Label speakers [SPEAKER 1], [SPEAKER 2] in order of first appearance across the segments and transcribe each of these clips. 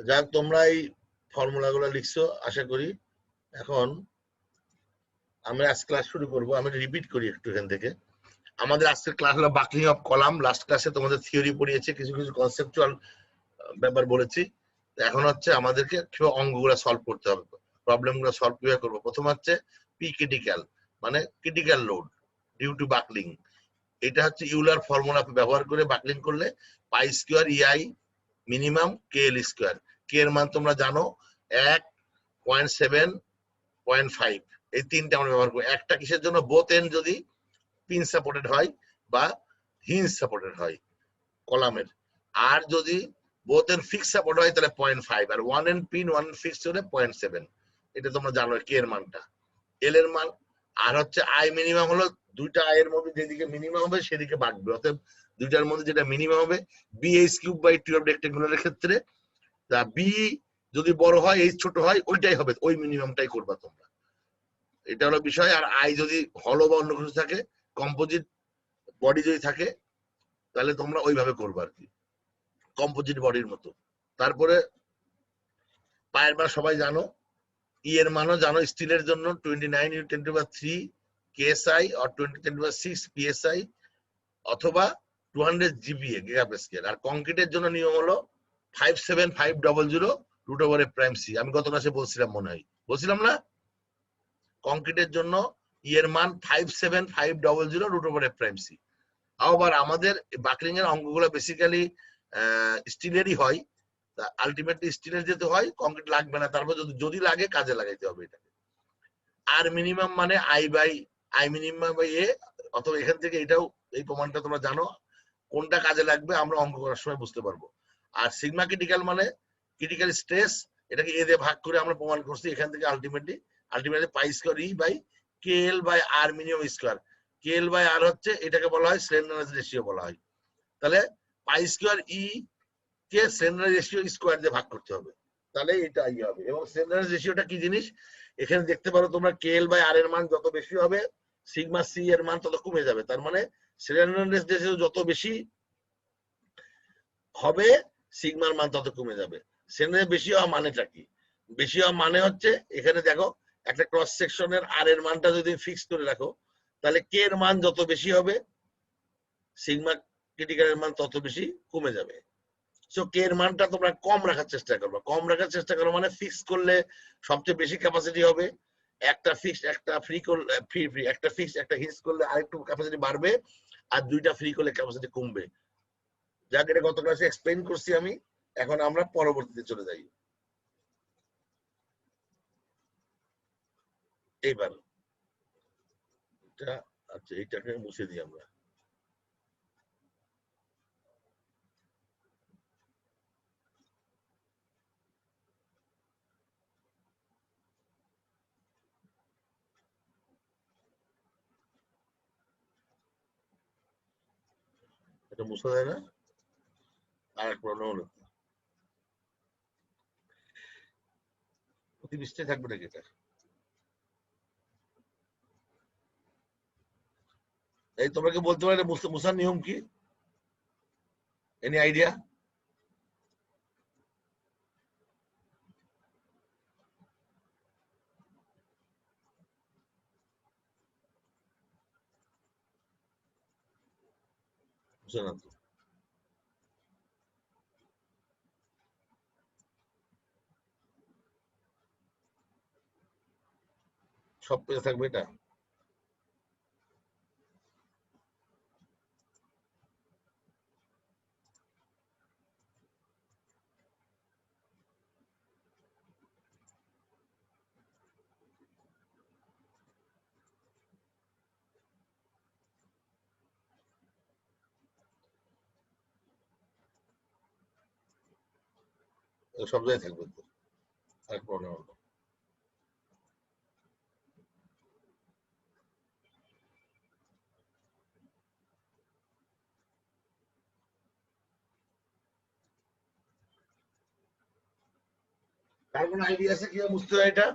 [SPEAKER 1] যাক তোমরা এই ফর্মুলাগুলো লিখছো আশা করি। এখন আমরা আজ ক্লাস শুরু করব। আমি রিপিট করি একটু এখান থেকে। আমাদের আজকের ক্লাস হলো বাকলিং অফ কলাম। লাস্ট ক্লাসে তোমাদের থিওরি পড়িয়েছে, কিছু কিছু কনসেপচুয়াল ব্যাপার বলেছি। এখন হচ্ছে আমাদেরকে কিভাবে অঙ্কগুলো সলভ করতে হবে, প্রবলেমগুলো সলভ কিভাবে করবো। প্রথম হচ্ছে পি ক্রিটিক্যাল, মানে critical load due to buckling. এটা হচ্ছে ইউলার ফর্মুলা ব্যবহার করে বাকলিং করলে pi square EI minimum K L square. K এর মান তোমরা জানো 1.7.5। এই তিনটা আমরা ব্যবহার করি। একটা কিসের জন্য? বোথ এন্ড যদি পিন সাপোর্টেড হয় বা হিঞ্জ সাপোর্টেড হয় কলামের। আর যদি বোথ এন্ড ফিক্স সাপোর্ট হয় তাহলে 0.5, আর one end pin one fix হলে 0.7। এটা তোমরা জানো কে এর মানটা, এল এর মান। আর হচ্ছে আই মিনিমাম হলো দুইটা আয়ের মধ্যে যেদিকে মিনিমাম হবে সেদিকে বাড়বে। অতএব দুইটার মধ্যে যেটা মিনিমাম হবে বিএইচ কিউব বাই 12 রেক্টেঙ্গুলারের ক্ষেত্রে বি যদি বড় হয় এইচ ছোট হয় ওইটাই হবে, ওই মিনিমামটাই করবা তোমরা। এটা হলো বিষয়। আর আই যদি হলো বা অন্য কিছু থাকে, কম্পোজিট বডি যদি থাকে, তাহলে তোমরা ওইভাবে করবা আর কি, কম্পোজিট বডির মতো। তারপরে পায়ের মান সবাই জানো, ই এর মানও জানো। স্টিলের জন্য 29 × 10³ কেএসআই আর 20 × 10⁶ পিএসআই অথবা 200 জিপিএ গিগাপাস্কেল। আর কংক্রিটের জন্য নিয়ম হলো 57500 √f'(c). আমি গত ক্লাসে বলছিলাম, মনে হয় বলছিলাম না? কংক্রিটের জন্য ই এর মান 57500 √f'(c). আবার আমাদের বাকলিং এর অঙ্কগুলো বেসিক্যালি স্টিলেরই হয়। আলটিমেটলি স্টিলের যেতে হয়, কংক্রিট লাগবে না। তারপর যদি লাগে কাজে লাগাইতে হবে এটাকে। আর মিনিমাম মানে আই মিনিমাম বাই এ। অথবা এখান থেকে এটাও, এই প্রমাণটা তোমরা জানো, কোনটা কাজে লাগবে আমরা অঙ্ক করার সময় বুঝতে পারবো। আর সিগমা ক্রিটিক্যাল মানে ক্রিটিক্যাল স্ট্রেস, এটাকে এ দিয়ে ভাগ করে আমরা প্রমাণ করছি। এখান থেকে ultimately pi square E by K L by R minimum square. K L by R হচ্ছে, এটাকে বলা হয় স্লেন্ডারনেস রেশিও বলা হয়। তাহলে পাই স্কোয়ার ই কে স্লেন্ডারনেস রেশিও স্কোয়ার দিয়ে ভাগ করতে হবে, তাহলে এটা ইয়ে হবে। এবং স্লেন্ডারনেস রেশিওটা কি জিনিস এখানে দেখতে পারো তোমরা, কে এল বাই আর এর মান যত বেশি হবে সিগমা সি এর মান তত কমে যাবে। তার মানে স্লেন্ডারনেস রেশিও যত বেশি হবে সিগমার মান তত কমে যাবে। স্লেন্ডারনেস বেশি হওয়া মানেটা কি? বেশি হওয়া মানে হচ্ছে, এখানে দেখো একটা ক্রস সেকশনের আর এর মানটা যদি ফিক্স করে রাখো, তাহলে কে এর মান যত বেশি হবে সিগমা ক্রিটিক্যাল এর মান তত বেশি কমে যাবে। সো কে এর মানটা তোমরা কম রাখার চেষ্টা করবে। কম রাখার চেষ্টা করো মানে ফিক্স করলে সবচেয়ে বেশি ক্যাপাসিটি হবে। একটা ফিক্স একটা ফ্রি করলে ফ্রি একটা ফিক্স একটা হিঞ্জ করলে আরেকটু ক্যাপাসিটি বাড়বে, আর দুইটা ফ্রি করলে ক্যাপাসিটি কমবে। যাক, এটা গত ক্লাসে এক্সপ্লেইন করছি আমি। এখন আমরা পরবর্তীতে চলে যাই। এইবার এটা, আচ্ছা এইটাকে মুছে দিই আমরা। এটা মুছে দেয় না, আর এক প্রবলেম হলো প্রতি পৃষ্ঠে থাকবে নাকি এটা? এই তোমরা কি বলতে পারলে মুছার নিয়ম কি? Any idea? মুছে না তো। সব পেজে থাকবে এটা? সব জায়গায় থাকবে তো, আর প্রবলেম হলো। কার কোনো আইডিয়া আছে কিভাবে বুঝতে হয় এটা?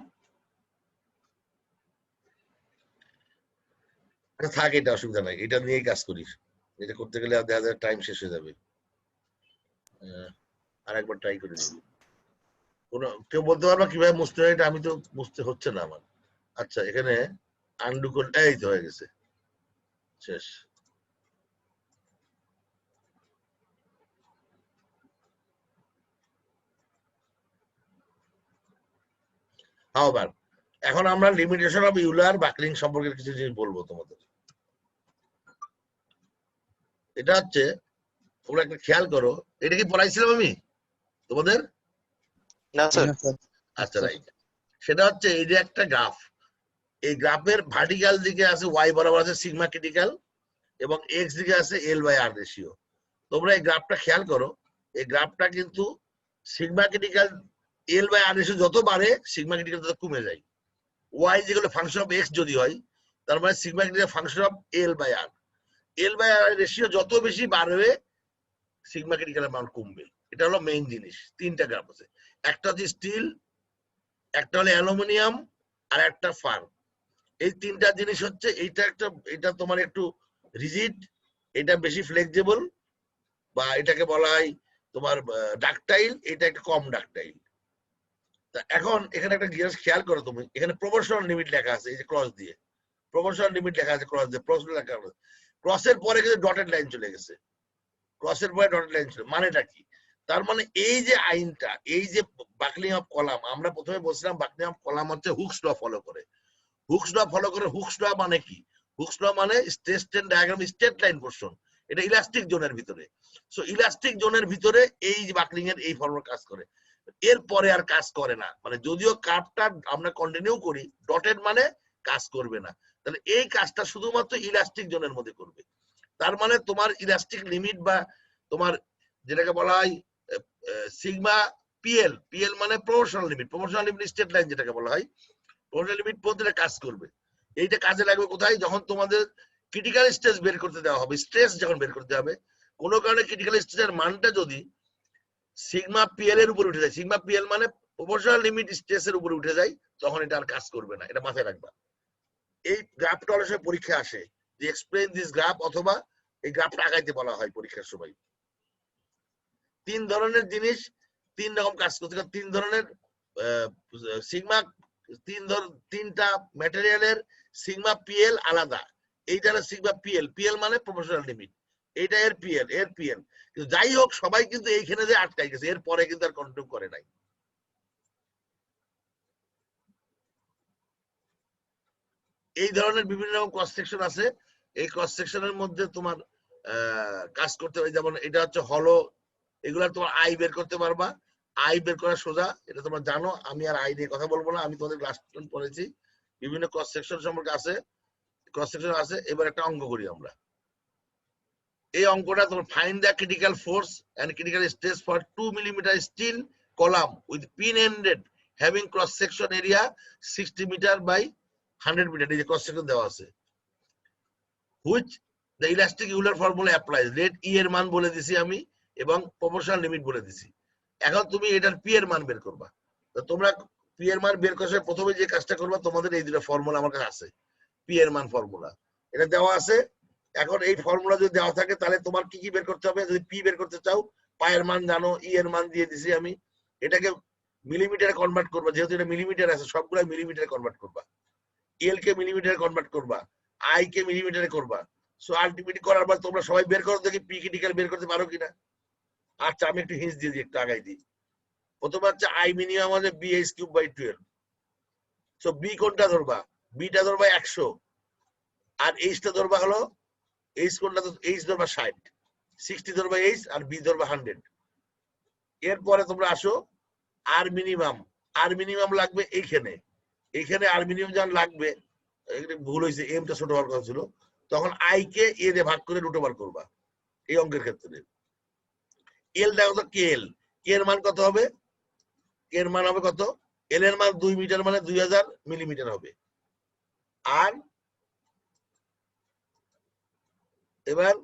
[SPEAKER 1] আচ্ছা থাক, এটা অসুবিধা নাই, এটা নিয়েই কাজ করিস। এটা করতে গেলে দেখা যায় টাইম শেষ হয়ে যাবে। আর একবার ট্রাই করে দিবি। কেউ বলতে পারবা কিভাবে মুছতে হয়? এটা আমি তো মুছতে হচ্ছে না আমার। আচ্ছা, এখানে আন্ডু করলে এই তো হয়ে গেছে, শেষ। হাওবার, এখন আমরা লিমিটেশন অফ ইউলার বাকলিং সম্পর্কে কিছু জিনিস বলবো তোমাদের। এটা হচ্ছে, তোমরা একটা খেয়াল করো, এটা কি পড়াইছিলাম আমি তোমাদের?
[SPEAKER 2] না স্যার।
[SPEAKER 1] আচ্ছা, রাইট। সেটা হচ্ছে এই যে একটা গ্রাফ, এই গ্রাফের ভার্টিক্যাল দিকে আছে ওয়াই বরাবর আছে সিগমা ক্রিটিক্যাল, এবং এক্স দিকে আছে এল বাই আর রেশিও। তোমরা এই গ্রাফটা খেয়াল করো, এই গ্রাফটা কিন্তু sigma critical L by R ratio যত বাড়ে সিগমা ক্রিটিক্যাল তত কমে যায়। ওয়াই যেগুলো ফাংশন অফ এক্স যদি হয়, তার মানে sigma critical function of L by R. L by R ratio যত বেশি বাড়বে সিগমা ক্রিটিক্যালের মান কমবে। এটা হলো মেইন জিনিস। তিনটা গ্রাফ আছে, একটা হচ্ছে স্টিল, একটা হলো অ্যালুমিনিয়াম, আর একটা ফার্ম। এই তিনটা জিনিস হচ্ছে, এইটা একটা, এটা তোমার একটু রিজিড, এটা বেশি ফ্লেক্সিবল, বা এটাকে বলা হয় তোমার ডাকটাইল, এটা একটা কম ডাকটাইল। এখন এখানে একটা জিনিস খেয়াল করো তুমি, এখানে প্রপোর্শনাল লিমিট লেখা আছে, এই যে ক্রস দিয়ে প্রপোর্শনাল লিমিট লেখা আছে, ক্রস দিয়ে লেখা আছে। ক্রসের পরে কিন্তু ডটেড লাইন চলে গেছে, ক্রসের পরে ডটেড লাইন চলে, মানেটা কি? তার মানে এই যে আইনটা, এই যে বাকলিং অফ কলাম, আমরা প্রথমে বলছিলাম বাকলিং অফ কলাম হচ্ছে হুকস ল ফলো করে। হুকস ল ফলো করে, হুকস ল মানে কি? হুকস ল মানে stress strain diagram straight line portion, এটা ইলাস্টিক জোনের ভিতরে। সো ইলাস্টিক জোনের ভিতরে এই বাকলিং এর এই ফর্মুলা কাজ করে, এরপরে আর কাজ করে না। মানে যদিও কার্ভটা আমরা কন্টিনিউ করি, ডটেড মানে কাজ করবে না। তাহলে এই কাজটা শুধুমাত্র ইলাস্টিক জোনের মধ্যে করবে। তার মানে তোমার ইলাস্টিক লিমিট, বা তোমার যেটাকে বলা হয় সিগমা পিএল, পিএল মানে proportional limit, proportional limit straight line যেটাকে বলা হয়, প্রপোর্শনাল লিমিট পদ্ধতিতে কাজ করবে। এইটা কাজে লাগবে কোথায়? যখন তোমাদের ক্রিটিক্যাল স্ট্রেস বের করতে দেওয়া হবে, স্ট্রেস যখন বের করতে হবে, কোনো কারণে ক্রিটিক্যাল স্ট্রেসের মানটা যদি সিগমা পিএল এর উপরে উঠে যায়, সিগমা পিএল মানে প্রপোর্শনাল লিমিট স্ট্রেস এর উপরে উঠে যায়, তখন এটা আর কাজ করবে না। এটা মাথায় রাখবা। এই গ্রাফটা অনেক সময় পরীক্ষা আসে যে এক্সপ্লেইন দিস গ্রাফ, অথবা এই গ্রাফটা আগাইতে বলা হয় পরীক্ষার সময়। তিন ধরনের জিনিস তিন রকম কাজ করতে, তিন ধরনের সিগমা, তিনটা ম্যাটেরিয়ালের সিগমা পিএল আলাদা। এইটা সিগমা পিএল, পিএল মানে প্রপোর্শনাল লিমিট, এইটা এর পিএল, এর পিএল। কিন্তু যাই হোক, সবাই কিন্তু এইখানে যে আটকাই গেছে, এরপরে কিন্তু আর কন্টিনিউ করে নাই। এই ধরনের বিভিন্ন রকম ক্রস সেকশন আছে। এই ক্রস সেকশনের মধ্যে তোমার কাজ করতে হবে, যেমন এটা হচ্ছে হলো, এগুলা তোমার আই বের করতে পারবা। আই বের করা সোজা, এটা তোমরা জানো, আমি আর আই নিয়ে কথা বলবো না, আমি তোমাদের ক্লাস পড়েছি, বিভিন্ন ক্রস সেকশন সম্পর্কে আছে, ক্রস সেকশন আছে। এবার একটা অঙ্ক করি আমরা। এই অঙ্কটা তোমার find the critical force and critical stress for 2 millimetre steel column with pin ended having cross section area 60 metre by 100 metre. এই যে ক্রস সেকশন দেওয়া আছে, which the elastic Euler formula applies. Let E এর মান বলে দিছি আমি, এবং প্রপোর্শনাল লিমিট বলে দিছি। এখন তুমি এটার পি এর মান বের করবা। তো তোমরা পি এর মান বের করার প্রথমে যে কাজটা করবা, তোমাদের এই দুটো ফর্মুলা আমার কাছে আছে, পি এর মান ফর্মুলা এটা দেওয়া আছে। এখন এই ফর্মুলা যদি দেওয়া থাকে, তাহলে তোমার কি কি বের করতে হবে? যদি পি বের করতে চাও, পায়ের মান জানো, ই এর মান দিয়ে দিছি আমি, এটাকে মিলিমিটারে কনভার্ট করবা, যেহেতু এটা মিলিমিটার আছে, সবগুলো মিলিমিটারে কনভার্ট করবা। এল কে মিলিমিটারে কনভার্ট করবা, আই কে মিলিমিটারে করবা। সো আলটিমেটলি করার পর তোমরা সবাই বের করো দেখি পি ক্রিটিক্যাল বের করতে পারো কিনা। আচ্ছা, আমি একটু হিন্স দিয়ে দিই, একটু আগাই দিই। প্রথমে হচ্ছে আই মিনিমাম হচ্ছে B H cube by 12। So B কোনটা ধরবা? বিটা ধরবা 100, আর এইচটা ধরবা হলো, এইচ কোনটা? এইচ ধরবা 60, 60 ধরবা এইচ, আর বি ধরবা 100। এরপরে তোমরা আসো আর মিনিমাম, আর মিনিমাম লাগবে এইখানে, এইখানে আর মিনিমাম যখন লাগবে, ভুল হয়েছে, এমটা ছোট হওয়ার কথা ছিল, তখন আই কে এ দিয়ে ভাগ করে রুট ওভার করবা এই অঙ্কের ক্ষেত্রে। এল দেখো তো, কে এল, কে এর মান কত হবে? কে এর মান হবে কত? এল এর মান 2 মিটার মানে 2000 মিলিমিটার হবে। আর এবার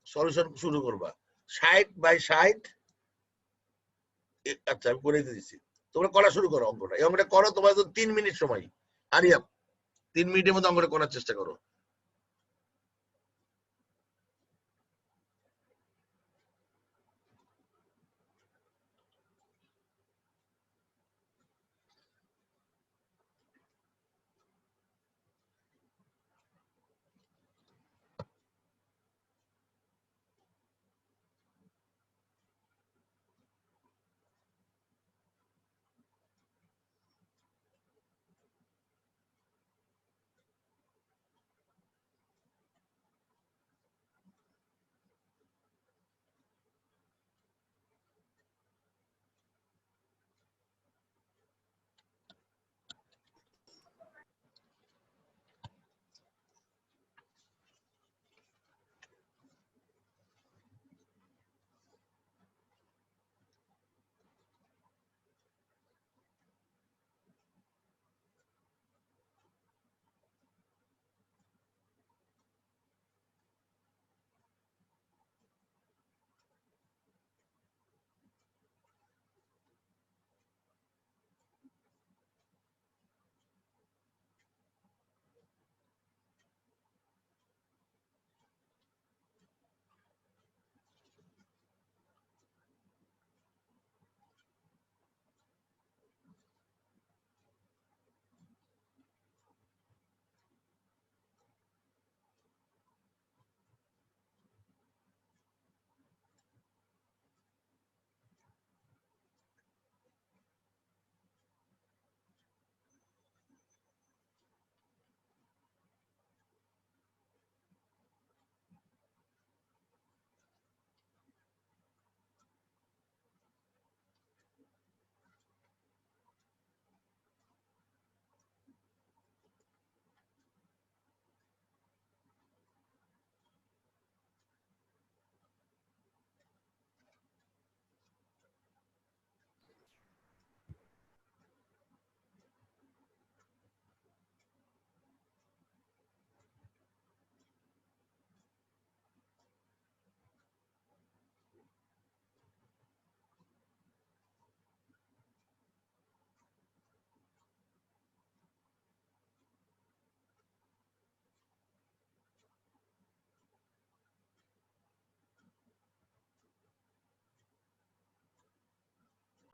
[SPEAKER 1] সলিউশন শুরু করবা, 60 বাই 60। আচ্ছা, আমি করে দিচ্ছি, তোমরা করা শুরু করো অঙ্কটা। এই অঙ্কটা করো, তোমার তো 3 মিনিট সময়, হারিয়া 3 মিনিটের মধ্যে অঙ্কটা করার চেষ্টা করো।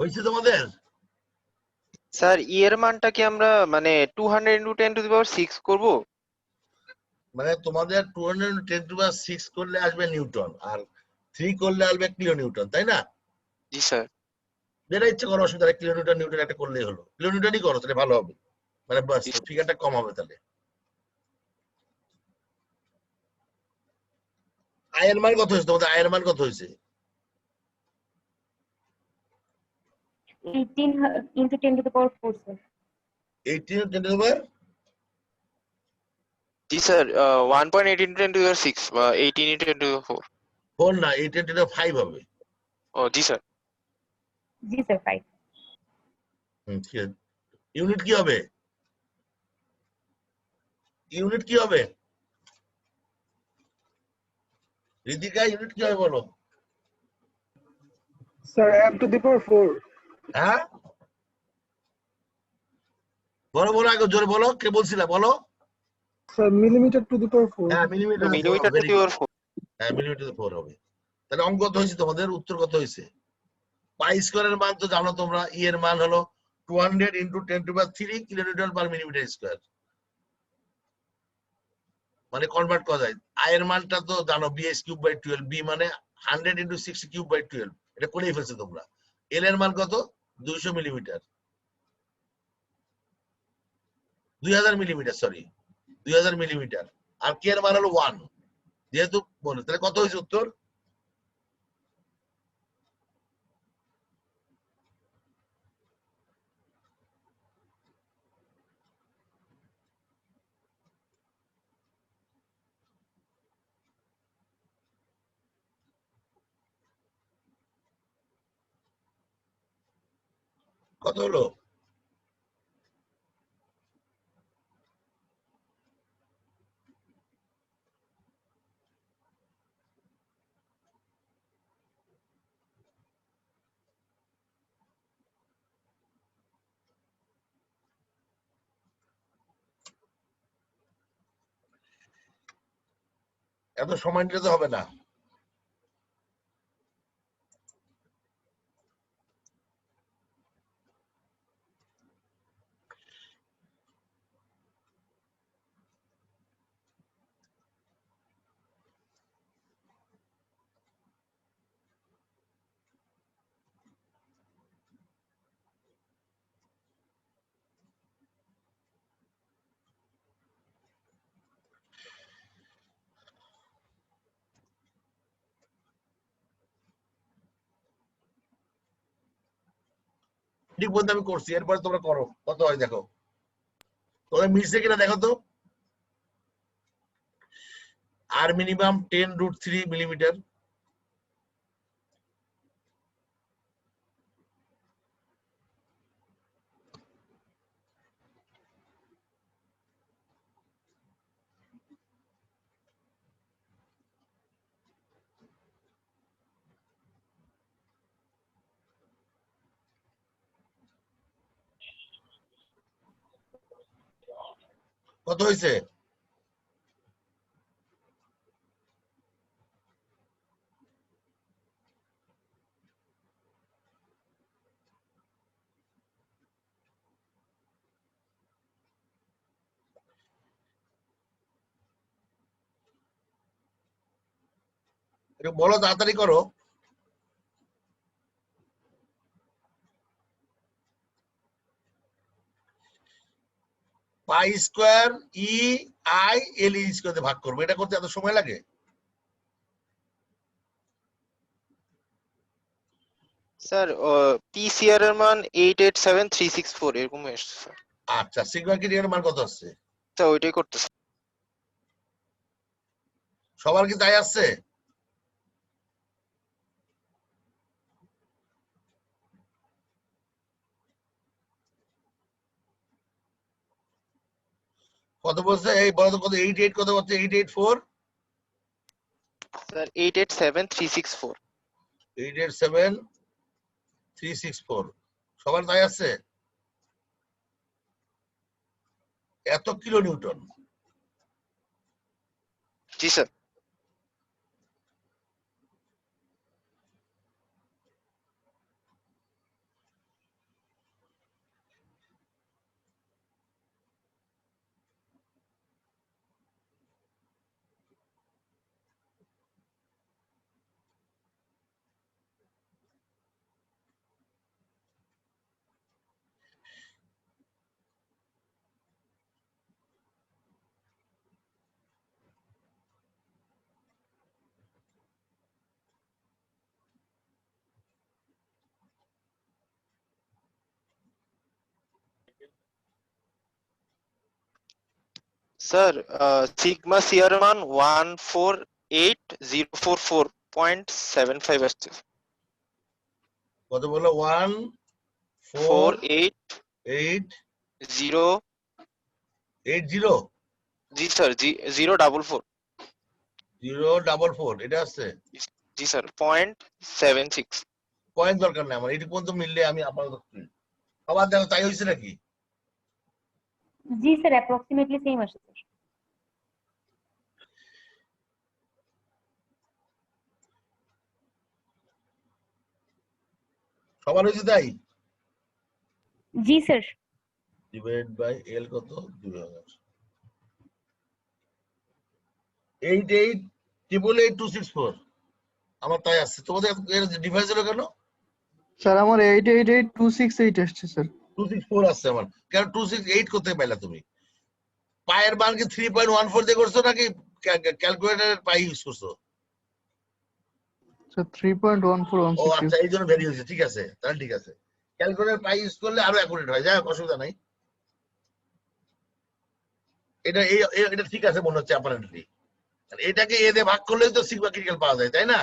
[SPEAKER 1] হয়েছে তোমাদের?
[SPEAKER 2] স্যার ই এর মানটা কি আমরা মানে 200 ইনটু 10 টু দি পাওয়ার 6 করব?
[SPEAKER 1] মানে তোমাদের 210 করলে আসবে নিউটন, আর 3 করলে আসবে কিলো নিউটন, তাই না?
[SPEAKER 2] জি স্যার।
[SPEAKER 1] যেটা ইচ্ছে করো, অসুবিধা নেই, কিলো নিউটন নিউটন একটা করলেই হলো, কিলো নিউটনই করো, তাহলে ভালো হবে, মানে বাস
[SPEAKER 2] জি স্যার।
[SPEAKER 1] ফিগারটা কম হবে তাহলে। আয়ের মান কত হয়েছে তোমাদের? আয়ের মান কত হয়েছে?
[SPEAKER 3] 18 into 10 to the power 4, sir.
[SPEAKER 1] 18 10 over
[SPEAKER 2] জি sir 1.8 into 10 to the power 6 বা 18 ইনটু 10 টু দি পাওয়ার 4।
[SPEAKER 1] 4 না, 18 10 over 5 হবে।
[SPEAKER 2] ও জি স্যার।
[SPEAKER 3] G, sir, 5.
[SPEAKER 1] ঠিক আছে। ইউনিট কি হবে? ইউনিট কি হবে? ঋতিকা, ইউনিট কি হবে বলো?
[SPEAKER 4] Sir, m to the power 4.
[SPEAKER 1] হ্যাঁ, বলো বলো, আগে জোরে বলো, কে বলছিলা বলো?
[SPEAKER 4] Sir, millimeter to the power 4.
[SPEAKER 1] হ্যাঁ, মিলিমিটার 4 হবে,
[SPEAKER 2] মিলিমিটার টু
[SPEAKER 1] ভেরি
[SPEAKER 2] দি
[SPEAKER 1] গুড।
[SPEAKER 2] পাওয়ার 4।
[SPEAKER 1] হ্যাঁ, মিলিমিটার 4 হবে। তাহলে অঙ্ক কত হয়েছে তোমাদের? উত্তর কত হয়েছে? পাই স্কয়ারের মান তো জানো তোমরা, ই এর মান হলো 200 ইনটু 10 টু পাওয়ার 3 কিলোনিউটন পার মিলিমিটার স্কয়ার, মানে কনভার্ট করা যায়। আয়ের মানটা তো জানো, বিএস কিউব বাই 12, বি মানে 100 ইনটু 6 কিউব বাই 12, এটা করেই ফেলছো তোমরা। এল এর মান কত? 200 মিলিমিটার, 2000 মিলিমিটার, সরি 2000 মিলিমিটার। আর কে এর মান হলো 1, যেহেতু বলে, তাহলে কত হয়েছে উত্তর? কত হলো? এত সময় নিতে হবে না। ঠিক পর্যন্ত আমি করছি, এরপরে তোমরা করো, কত হয় দেখো, তোমরা মিলছে কিনা দেখো তো। আর মিনিমাম 10√3 মিলিমিটার, কত হয়েছে? একটু বলো, তাড়াতাড়ি করো। পাই square E I L E square ভাগ করবো, এটা করতে এত সময় লাগে?
[SPEAKER 2] স্যার পিসিআর এর মান 887364 এরকম এসেছে স্যার।
[SPEAKER 1] আচ্ছা, সিগমা ক্রিটিকের মান কত আসছে?
[SPEAKER 2] স্যার ওইটাই করতেছে।
[SPEAKER 1] সবার কি তাই আসছে? কত বলছে এই বলো তো, কত 88 কত হচ্ছে? 884
[SPEAKER 2] স্যার 887364।
[SPEAKER 1] 887364, সবার তাই আসছে? এত কিলো নিউটন?
[SPEAKER 2] জি স্যার। স্যার সিগমা সি এর মান 148,044.75 আসছে।
[SPEAKER 1] কত বলো? 1 4 8
[SPEAKER 2] 48,0
[SPEAKER 1] 80
[SPEAKER 2] জি স্যার, 044
[SPEAKER 1] 044 এটা আছে।
[SPEAKER 2] জি স্যার 0.76।
[SPEAKER 1] পয়েন্ট দরকার নাই আমার, এটি পর্যন্ত মিললে আমি আপাতত free। আবার দেখো তাই হয়েছে নাকি?
[SPEAKER 3] জি স্যার, অ্যাপ্রক্সিমেটলি সেম আসছে স্যার।
[SPEAKER 1] সবার হয়েছে তাই?
[SPEAKER 3] জি স্যার।
[SPEAKER 1] ডিভাইড বাই এল কত? 2000। 88,888,264 আমার তাই আসছে। তোমাদের ডিভাইস হলো কেন?
[SPEAKER 4] স্যার আমার 888268 আসছে স্যার।
[SPEAKER 1] 264 আসছে আমার। কেন 268 কোথায় পাইলা তুমি? পায়ের মান কি 3.14 দিয়ে করছো নাকি ক্যালকুলেটরের পাই ইউজ করছো?
[SPEAKER 4] স্যার
[SPEAKER 1] ও
[SPEAKER 4] 3.1416
[SPEAKER 1] আচ্ছা, এই জন্য ভ্যারি হয়েছে। ঠিক আছে, তাহলে ঠিক আছে। ক্যালকুলেটর পাই ইউজ করলে আরো অ্যাকুরেট হয়, যাই হোক অসুবিধা নাই। এটা ঠিক আছে মনে হচ্ছে অ্যাপারেন্টলি। এটাকে এ দিয়ে ভাগ করলেই তো সিগমা ক্রিটিক্যাল পাওয়া যায়, তাই না?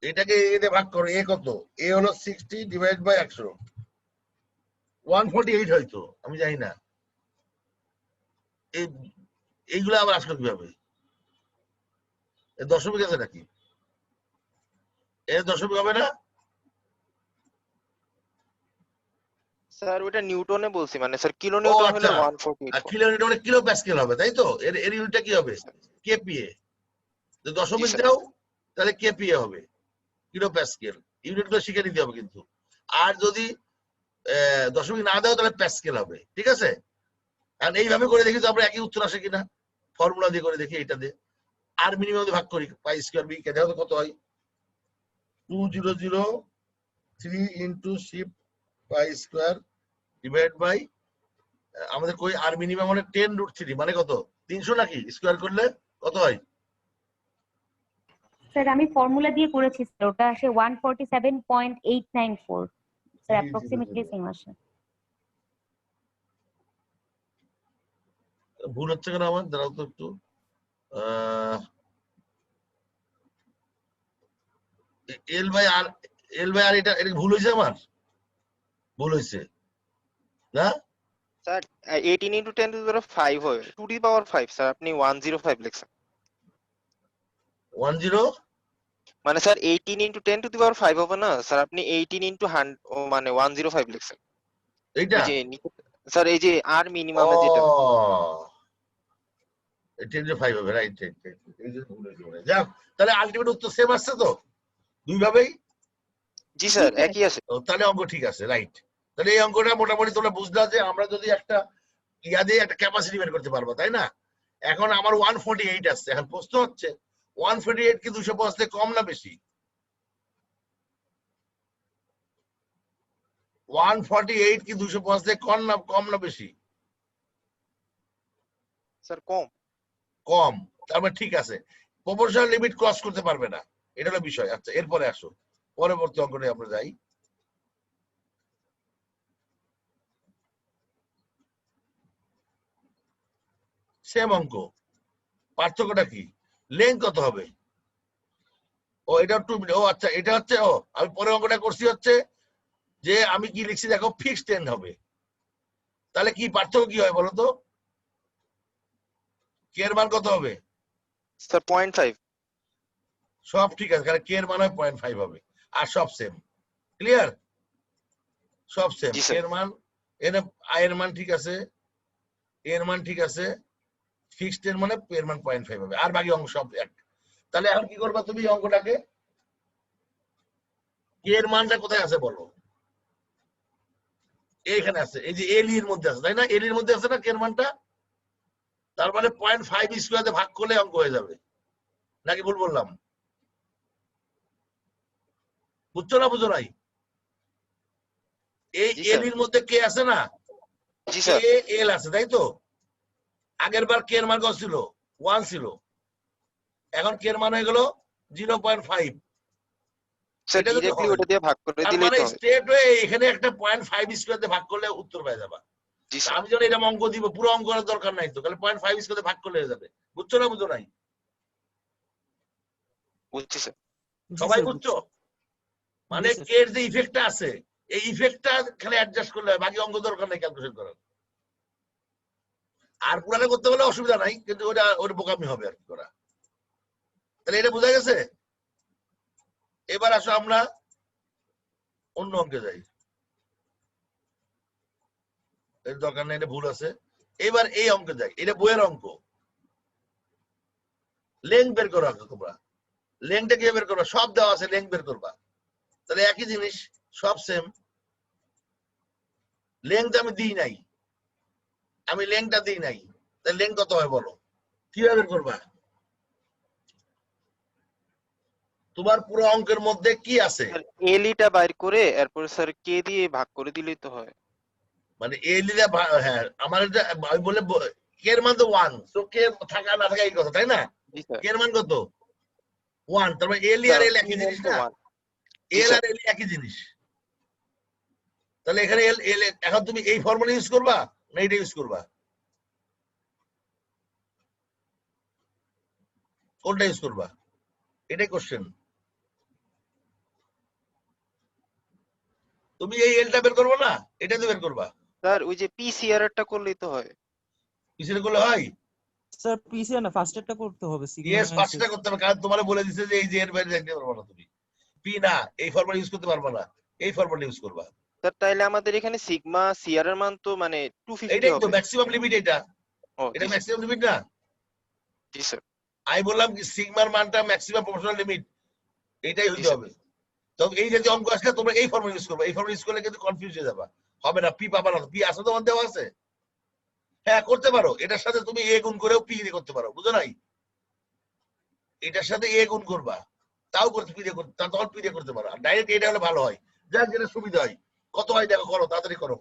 [SPEAKER 1] এটাকে এ দিয়ে ভাগ করো, এ কত? এ হলো 60 ডিভাইড বাই 100, 148 হয়তো, আমি জানি না। এইগুলো আবার আসলো কিভাবে? এর দশমিক আছে নাকি? এর দশমিক হবে না?
[SPEAKER 2] স্যার ওটা নিউটনে বলছি, মানে স্যার কিলো
[SPEAKER 1] ও
[SPEAKER 2] নিউটন হলে
[SPEAKER 1] আচ্ছা,
[SPEAKER 2] 148।
[SPEAKER 1] আর কিলো নিউটনে কিলো প্যাসকেল হবে, তাই তো? এর ইউনিটটা কি হবে? কেপিএ। যদি দশমিক
[SPEAKER 2] স্যার।
[SPEAKER 1] দাও তাহলে কেপিএ হবে, কিলো প্যাসকেল। ইউনিট গুলো শিখে নিতে হবে কিন্তু। আর যদি দশমিক না দাও তাহলে প্যাসকেল হবে, ঠিক আছে? আর এইভাবে করে দেখি তো আমরা একই উত্তর আসে কিনা। ফর্মুলা দিয়ে করে দেখি, এটা দিয়ে আর মিনিমাম দিয়ে ভাগ করি, পাই স্কয়ার বি কে দেখো কত হয়। 2003 into shift pi square divide by আমাদের কই আর মিনিমাম মানে 10√3 মানে কত? 300 নাকি? স্কয়ার করলে কত হয়?
[SPEAKER 3] স্যার আমি ফর্মুলা দিয়ে করেছি স্যার, ওটা আসে 147.894 স্যার, অ্যাপ্রক্সিমেটলি সেম আসে।
[SPEAKER 1] ভুল হচ্ছে কেন আমার? দাঁড়াও তো একটু। এল বাই আর এটা ভুল হয়েছে আমার, ভুল হয়েছে না?
[SPEAKER 2] Sir 18 into 10 to the power 5 হবে, 2 to the power 5 স্যার, আপনি 105 লিখছেন।
[SPEAKER 1] 10
[SPEAKER 2] মানে sir 18 into 10 to the power 5 হবে না স্যার, আপনি 18 into 100 মানে 105 লিখছেন।
[SPEAKER 1] এইটা
[SPEAKER 2] ওই যে স্যার এই যে আর মিনিমামে যেটা।
[SPEAKER 1] 10 হবে, রাইট রাইট। এই যে ভুল হয়েছে মনে হয়। যাক, তাহলে আলটিমেট উত্তর সেম আসছে তো দুই ভাবেই?
[SPEAKER 2] জি স্যার একই আছে।
[SPEAKER 1] তাহলে অঙ্ক ঠিক আছে, রাইট। তাহলে এই অঙ্কটা মোটামুটি তোমরা বুঝলা যে আমরা যদি একটা ইয়া দিয়ে একটা ক্যাপাসিটি বের করতে পারবো, তাই না? এখন আমার 148 আসছে। এখন প্রশ্ন হচ্ছে 148 কি 250 থেকে কম না বেশি? 148 কি 250 থেকে কম না বেশি?
[SPEAKER 2] স্যার কম।
[SPEAKER 1] কম। তারপরে ঠিক আছে, প্রপোর্শনাল লিমিট ক্রস করতে পারবে না, এটা হলো বিষয়। আচ্ছা, এরপরে আসো পরবর্তী অঙ্কটায় আমরা যাই। সেম অঙ্ক, পার্থক্যটা কি? লেন্থ কত হবে? ও এটা 2 মিনিট। ও আচ্ছা, এটা হচ্ছে আমি পরের অঙ্কটা করছি হচ্ছে যে আমি কি লিখছি দেখো, ফিক্সড লেন্থ হবে। তাহলে কি পার্থক্য কি হয় বলো তো? কে এর মান কত হবে?
[SPEAKER 2] স্যার 0.5।
[SPEAKER 1] সব ঠিক আছে, কারণ কে এর মান হয় 0.5 হবে, আর সব সেম। ক্লিয়ার? সব সেম।
[SPEAKER 2] জি
[SPEAKER 1] কে
[SPEAKER 2] স্যার।
[SPEAKER 1] এর মান, এর আই এর মান ঠিক আছে, এর মান ঠিক আছে, ফিক্সড এর মানে এর মান 0.5 হবে, আর বাকি অঙ্ক সব এক। তাহলে এখন কি করবা তুমি অঙ্কটাকে? কে এর মানটা কোথায় আছে বলো? এইখানে আছে, এই যে এল এর মধ্যে আছে, তাই না? এল এর মধ্যে আছে না কে এর মানটা? তার মানে 0.5 স্কয়ারে ভাগ করলে অঙ্ক হয়ে যাবে, নাকি ভুল বললাম? বুঝছো না বুঝো নাই? এই
[SPEAKER 2] জি
[SPEAKER 1] এল
[SPEAKER 2] স্যার।
[SPEAKER 1] এর মধ্যে কে আছে না?
[SPEAKER 2] জি
[SPEAKER 1] কে
[SPEAKER 2] স্যার।
[SPEAKER 1] এল আছে, তাই তো? আগের বার কে এর মান কত ছিল? 1 ছিল। এখন কে এর মান হয়ে গেল 0.5।
[SPEAKER 2] স্যার
[SPEAKER 1] এটা যদি
[SPEAKER 2] ডিরেক্টলি
[SPEAKER 1] হয়
[SPEAKER 2] ওটা দিয়ে ভাগ করে
[SPEAKER 1] তার
[SPEAKER 2] দিলেই
[SPEAKER 1] মানে
[SPEAKER 2] তো হয়।
[SPEAKER 1] স্ট্রেট হয়ে এখানে একটা 0.5 স্কয়ার দিয়ে ভাগ করলে উত্তর পেয়ে যাবা।
[SPEAKER 2] জি
[SPEAKER 1] তা
[SPEAKER 2] স্যার,
[SPEAKER 1] আমি যখন এটা অঙ্ক দিব পুরো অঙ্ক করার দরকার নাই তো, তাহলে 0.5 স্কয়ার দিয়ে ভাগ করলে হয়ে যাবে। বুঝছো না বুঝো নাই?
[SPEAKER 2] বুঝছি স্যার।
[SPEAKER 5] জি
[SPEAKER 1] সবাই
[SPEAKER 5] স্যার
[SPEAKER 1] বুঝছো?
[SPEAKER 5] বুঝছি।
[SPEAKER 1] মানে
[SPEAKER 5] জি স্যার।
[SPEAKER 1] কে এর যে ইফেক্টটা আছে এই ইফেক্টটা খালি অ্যাডজাস্ট করলে হয়, বাকি অঙ্ক দরকার নাই ক্যালকুলেশন করার। আর পুরানো করতে হলে অসুবিধা নাই, কিন্তু ওটা বোকামি হবে আর কি করা। তাহলে এটা বোঝা গেছে? এবার আসো আমরা অন্য অঙ্কে যাই। এর দরকার নেই, এটা ভুল আছে। এবার এই অঙ্কে যাই, এটা বইয়ের অঙ্ক। লেংথ বের করো আগে তোমরা। লেংথটা কি বের করবা? সব দেওয়া আছে, লেংথ বের করবা। তাহলে একই জিনিস, সব সেম। লেংথ আমি দিই নাই, আমি লেংথটা দিই নাই, তাহলে লেংথ কত হয় বলো? কিভাবে বের করবা? তোমার পুরো অঙ্কের মধ্যে কি আছে?
[SPEAKER 2] স্যার এলিটা বাইর করে এরপর স্যার কে দিয়ে ভাগ করে দিলেই তো হয়।
[SPEAKER 1] মানে এ লিলে হ্যাঁ, আমার এটা আমি বলে কে এর মান তো 1, তো কে থাকা না থাকা এই কথা, তাই না?
[SPEAKER 2] জি স্যার।
[SPEAKER 1] কে এর মান কত? 1। তার মানে এল আর
[SPEAKER 2] স্যার
[SPEAKER 1] এল একই
[SPEAKER 2] 3
[SPEAKER 1] জিনিস
[SPEAKER 2] into
[SPEAKER 1] না?
[SPEAKER 2] 1। জি
[SPEAKER 1] এল
[SPEAKER 2] স্যার।
[SPEAKER 1] আর এল একই জিনিস। তাহলে এখানে এল এল এখন তুমি এই ফর্মুলা ইউজ করবা না এটা ইউজ করবা? কোনটা ইউজ করবা? এটাই কোশ্চেন। তুমি এই এলটা বের করবো না, এটা দিয়ে বের করবা।
[SPEAKER 2] স্যার ওই যে পিসিআর এরটা করলেই তো হয়।
[SPEAKER 1] কিসের করলে হয়?
[SPEAKER 5] স্যার পিসিআর না ফার্স্টেরটা করতে হবে সিগমা
[SPEAKER 1] ইয়েস,
[SPEAKER 5] মাইনাস
[SPEAKER 1] পাঁচটা করতে হবে, কারণ তোমার বলে দিছে যে এই যে এর বাইরে দেখতে পারবা না তুমি। পি না, এই ফর্মুলা ইউজ করতে পারবা না, এই ফর্মুলা ইউজ করবা।
[SPEAKER 2] স্যার তাইলে আমাদের এখানে সিগমা সিআর এর মান তো মানে 250
[SPEAKER 1] এইটাই তো
[SPEAKER 2] হবে।
[SPEAKER 1] ম্যাক্সিমাম লিমিট, এটা
[SPEAKER 2] ও
[SPEAKER 1] এটা
[SPEAKER 2] জি স্যার।
[SPEAKER 1] ম্যাক্সিমাম লিমিট না?
[SPEAKER 2] জি স্যার।
[SPEAKER 1] আমি বললাম কি সিগমার মানটা ম্যাক্সিমাম প্রপোর্শনাল লিমিট, এটাই
[SPEAKER 2] জি
[SPEAKER 1] হইতে
[SPEAKER 2] স্যার।
[SPEAKER 1] হবে। তবে এই যে অঙ্ক আসলে তোমরা এই ফর্মুলা ইউজ করবে, এই ফর্মুলা ইউজ করলে কিন্তু কনফিউজ হয়ে যাবা। হবে না, পি পাবা না। পি আছে তোমার দেওয়া আছে? হ্যাঁ করতে পারো, এটার সাথে তুমি এ গুণ করেও পি দিয়ে করতে পারো, বুঝো নাই? এটার সাথে এ গুণ করবা, তাও করতে পি দিয়ে করতে, তখন পি দিয়ে করতে পারো। ডাইরেক্ট এটা হলে ভালো হয়, যার যেটা সুবিধা হয়। কত হয় দেখো, করো তাড়াতাড়ি করো।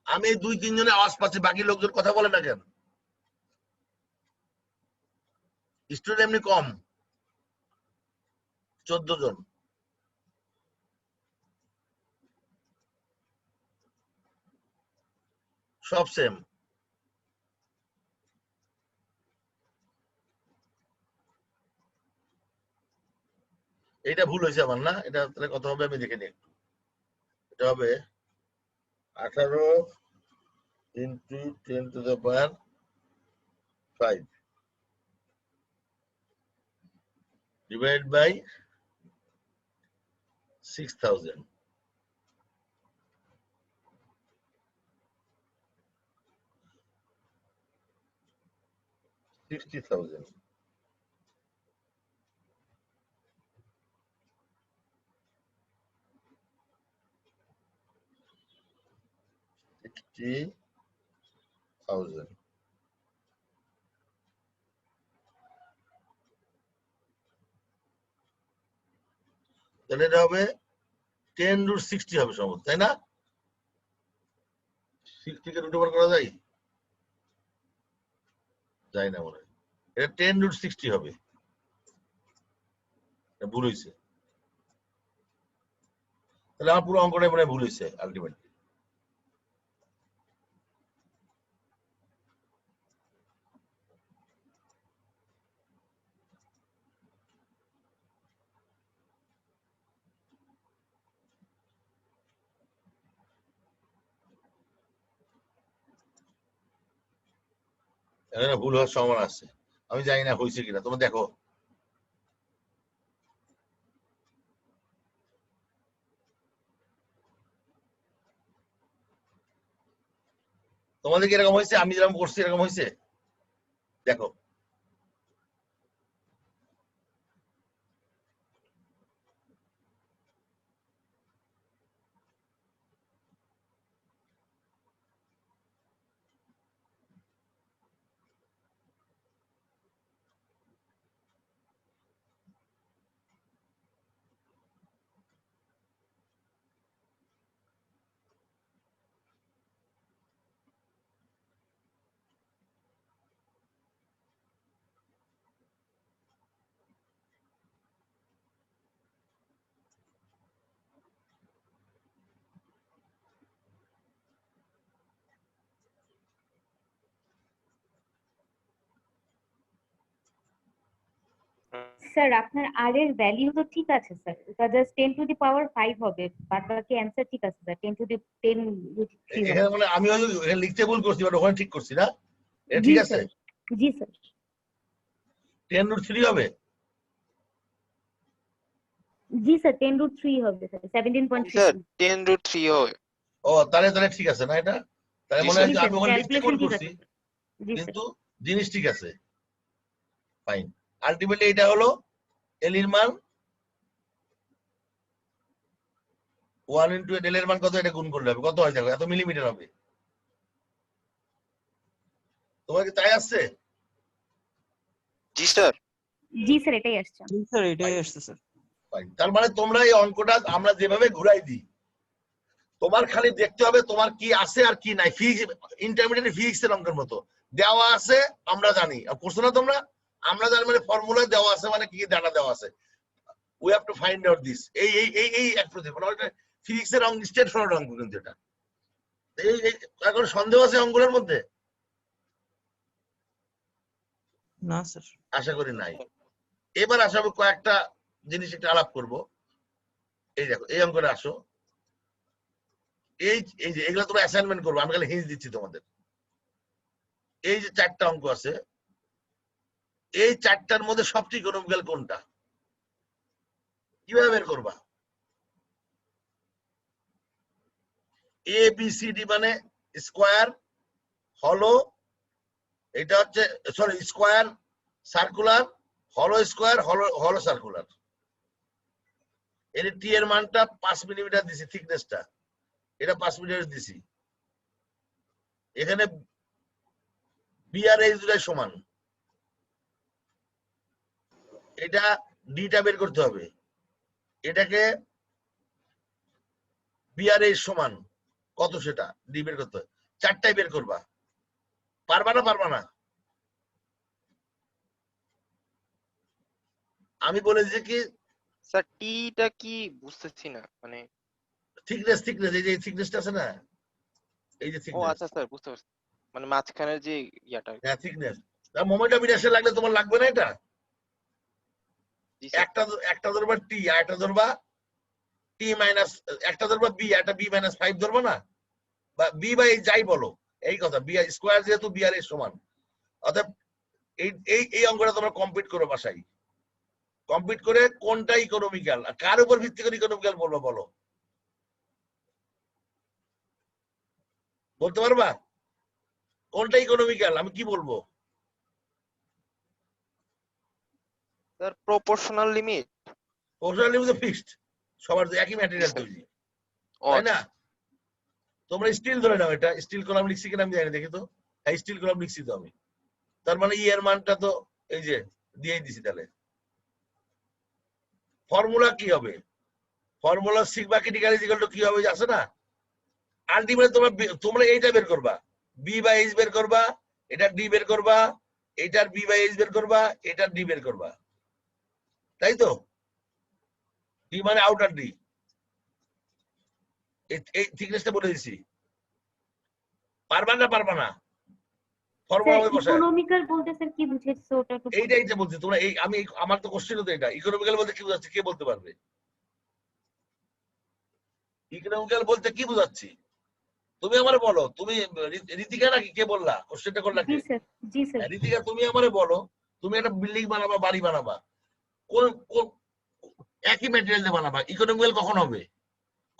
[SPEAKER 1] আমি 2-3 জনের আওয়াজ পাচ্ছি, বাকি লোকজন কথা বলে না কেন? স্টুডেন্ট এমনি কম, 14 জন। সব সেম। এটা ভুল হয়েছে আমার না? এটা তাহলে কত হবে আমি দেখে নিই একটু। এটা হবে 18 into 10 to the power 5 divided by 6000, 60,000, 60,000। তাহলে এটা হবে 10 root 60 হবে সম্ভবত, তাই না? 60 কে রুট ওভার করা যায়? যায় না মনে হয়। এটা 10 root 60 হবে। এটা ভুল হয়েছে। তাহলে আমার পুরো অঙ্কটাই মনে হয় ভুল হয়েছে আলটিমেটলি। এখানে ভুল হওয়ার সম্ভাবনা আছে, আমি জানি না হয়েছে কিনা, তোমরা দেখো। তোমাদের কি এরকম হয়েছে? আমি যেরকম করছি এরকম হয়েছে? দেখো।
[SPEAKER 3] স্যার আপনার আর এর ভ্যালিউ তো ঠিক আছে স্যার, ওটা জাস্ট 10 টু দি পাওয়ার 5 হবে, বাদ বাকি অ্যান্সার ঠিক আছে স্যার, 10 টু দি 10 রুট 3 হবে।
[SPEAKER 1] এখানে মানে আমি হয়তো এখানে লিখতে ভুল করছি, বাট ওখানে ঠিক করছি না? এটা
[SPEAKER 3] জি
[SPEAKER 1] ঠিক আছে?
[SPEAKER 3] স্যার, জি স্যার,
[SPEAKER 1] 10√3 হবে?
[SPEAKER 3] জি স্যার 10 রুট 3 হবে স্যার,
[SPEAKER 2] স্যার
[SPEAKER 3] 17.3।
[SPEAKER 2] 10√3 হয়।
[SPEAKER 1] ও তাহলে তাহলে ঠিক আছে না এটা? তাহলে
[SPEAKER 2] জি
[SPEAKER 1] মনে
[SPEAKER 2] স্যার।
[SPEAKER 1] হয়
[SPEAKER 3] জি
[SPEAKER 1] যে
[SPEAKER 3] স্যার,
[SPEAKER 1] আমি ওখানে লিখতে ভুল
[SPEAKER 3] ক্যালকুলেশন ঠিক
[SPEAKER 1] করছি,
[SPEAKER 3] আছে স্যার। জি স্যার,
[SPEAKER 1] কিন্তু জিনিস ঠিক আছে। ফাইন। আলটিমেটলি এটা হলো এল এর মান 1 ইনটু এল এর মান কত, এটা গুণ করলে হবে, কত হয় দেখো, এত মিলিমিটার হবে। তোমার কি তাই আসছে?
[SPEAKER 2] জি স্যার।
[SPEAKER 3] জি স্যার এটাই আসছে।
[SPEAKER 5] জি স্যার এটাই আসছে স্যার।
[SPEAKER 1] ফাইন। তার মানে তোমরা এই অঙ্কটা আমরা যেভাবে ঘুরাই দিই, তোমার খালি দেখতে হবে তোমার কি আছে আর কি নাই। ফিজিক্স, ইন্টারমিডিয়েট ফিজিক্স এর অঙ্কের মতো দেওয়া আছে, আমরা জানি, করছো না তোমরা? আমরা জানি মানে ফর্মুলা দেওয়া আছে, মানে কি ডাটা দেওয়া আছে, we have to find out this. এই এক প্রতি ফিজিক্স এর অঙ্ক, স্টেট ফরওয়ার্ড অঙ্ক কিন্তু এটা। এখন সন্দেহ আছে অঙ্কগুলোর মধ্যে?
[SPEAKER 5] না স্যার।
[SPEAKER 1] আশা করি নাই। এবার আসা কয়েকটা জিনিস একটু আলাপ করব। এই দেখো এই অঙ্কটা আসো, এই এই যে এগুলো তোমরা অ্যাসাইনমেন্ট করবো, আমি খালি হিন্ট দিচ্ছি তোমাদের। এই যে 4টা অঙ্ক আছে, এই 4টার মধ্যে সবচেয়ে ইকোনমিক্যাল কোনটা, কিভাবে বের করবা? এ বি সি ডি মানে স্কোয়ার, হলো, এটা হচ্ছে সরি স্কোয়ার সার্কুলার, হলো স্কোয়ার, হলো সার্কুলার। এর টি এর মানটা 5 মিলিমিটার দিছি, থিকনেসটা এটা 5 মিলিমিটার দিছি। এখানে বি আর এইচ দুটাই সমান, এটা ডিটা বের করতে হবে, এটাকে বি আর এইচ সমান কত সেটা ডি বের করতে হবে। 4টাই বের করবা, পারবা না? পারবা না? আমি বলেছি কি
[SPEAKER 2] স্যার টিটা কি বুঝতেছি না, মানে
[SPEAKER 1] থিকনেস, এই যে থিকনেসটা আছে না, এই যে
[SPEAKER 2] ও
[SPEAKER 1] থিকনেস,
[SPEAKER 2] আচ্ছা স্যার বুঝতে পারছি, মানে মাঝখানের যে ইয়াটা।
[SPEAKER 1] হ্যাঁ থিকনেস। মোমেন্টাম ইনার্সিয়া লাগলে তোমার লাগবে না এটা?
[SPEAKER 2] জি স্যার।
[SPEAKER 1] একটা ধরবা টি আর একটা ধরবা টি মাইনাস, একটা ধরবা বি একটা বি মাইনাস 5 ধরবা না, বা বি বাই যাই বলো, এই কথা বি স্কোয়ার যেহেতু বি আর এর সমান। অর্থাৎ এই এই এই অঙ্কটা তোমরা কমপ্লিট করো বাসায়, কমপ্লিট করে কোনটা ইকোনমিক্যাল, কার উপর ভিত্তি করে ইকোনমিক্যাল বলবো বলো, বলতে পারবা? কোনটা ইকোনমিক্যাল আমি কি বলবো?
[SPEAKER 2] Sir proportional limit.
[SPEAKER 1] Proportional limit তো ফিক্সড, সবার তো একই ম্যাটেরিয়াল তৈরি,
[SPEAKER 2] ও
[SPEAKER 1] তাই না? তোমরা স্টিল ধরে নাও, এটা স্টিল কলাম লিখছি কিনা আমি জানি, দেখি তো। হ্যাঁ স্টিল কলাম লিখছি তো আমি, তার মানে ই এর মানটা তো এই যে দিয়েই দিছি। তাহলে ফর্মুলা কি হবে? Formula sigma critical is equal two কি হবে আছে না? আলটিমেটলি তোমরা এইটা বের করবা, বি বাই এইচ বের করবা, এটা ডি বের করবা, এটার বি বাই এইচ বের করবা, এটার ডি বের করবা, তাই তো? ডি মানে আউটার ডি, এই থিকনেসটা বলে দিছি। পারবা না? পারবা না? ফর্মুলা
[SPEAKER 3] স্যার
[SPEAKER 1] বসায়
[SPEAKER 3] ইকোনমিক্যাল বলতে স্যার কি বুঝেছো ওটা একটু বলুন।
[SPEAKER 1] এইটাই বলছি তোমরা, এই আমি আমার তো কোশ্চেন তো এটা, ইকোনমিক্যাল বলতে কি বোঝাচ্ছে কে বলতে পারবে? ইকোনমিক্যাল বলতে কি বোঝাচ্ছি তুমি আমারে বলো। তুমি ঋতিকা নাকি কে বললা কোশ্চেনটা করলা
[SPEAKER 3] জি
[SPEAKER 1] কে?
[SPEAKER 3] স্যার, জি স্যার।
[SPEAKER 1] ঋতিকা তুমি আমারে বলো, তুমি একটা বিল্ডিং বানাবা, বাড়ি বানাবা, কোন কোন একই ম্যাটেরিয়াল দিয়ে বানাবা, ইকোনমিক্যাল কখন হবে?